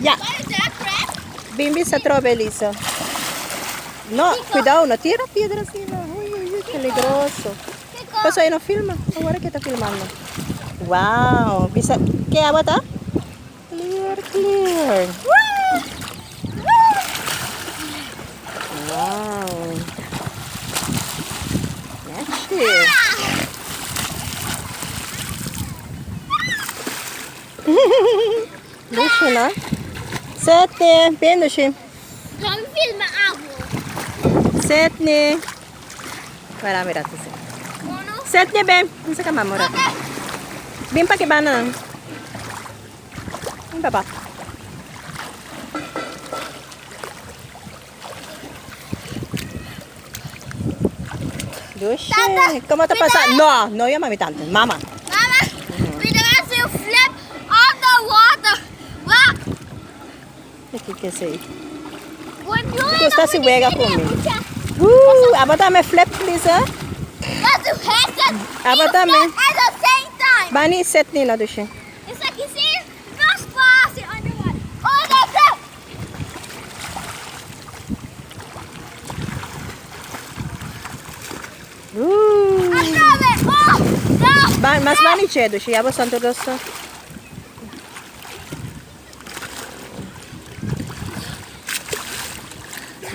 Ya. What is that, crab? Bimbi se trova, Elisa. No, cuidado, no tira piedra assim, não. Ui, ui, ui, peligroso. Passa aí, não filma. Agora que tá filmando. Uau, bisa... Que água tá? Clear, clear. Uau. Mexe. Dushi, né? Sete, bem, Dushi. Vamos filmar água. Setni. Marami rata siya. Mono. Setni, bem. Isa ka mamura. Bim pa kibana. Bim pa pa. Dushi. Como tá passando? No, no, eu mami tanto. Mama. Mama, we have to flip on the water. Wow. O que é isso aí? When you Gusta si Wega comigo. Abata me flip, please, ha? Let's do headset. Abata me. At the same time. Bani setni na Dushi. It's like you see, not fast underwater. Oh, that's it. I love it. Oh, no. Mas bani che Dushi. Abo santo rosso.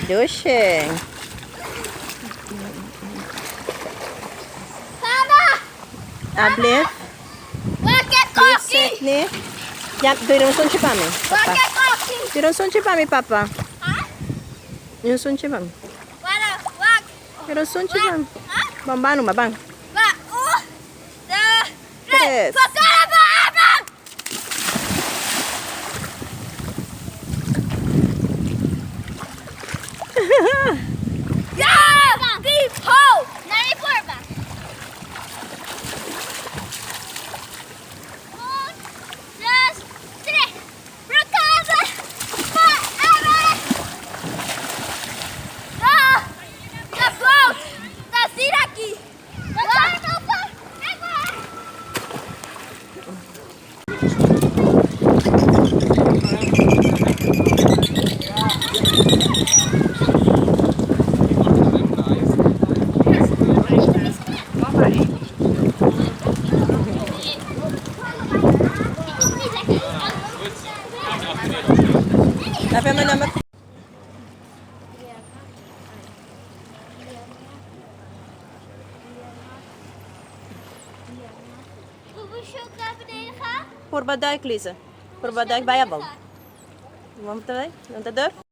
Dushi. Mama, Able. look at Please coffee. setni. Ya, doon son si Pami. Look Papa. at coffee. Doon son si Pami, Papa. Huh? Yung son si Pami. What? Doon son si Pami. Huh? Bambano, mabang. What? Oh, the Tres. forgot about Apple. Yeah, beep ho. 94 back. One, just three. Recover forever. The boat. The Siraki. The dinosaur. Tapi mo naman. Hoeveel chocolade naar beneden gaan? Purbadijk, Lisa. Purbadijk, bayabaw. Vamos também? Não tá dor?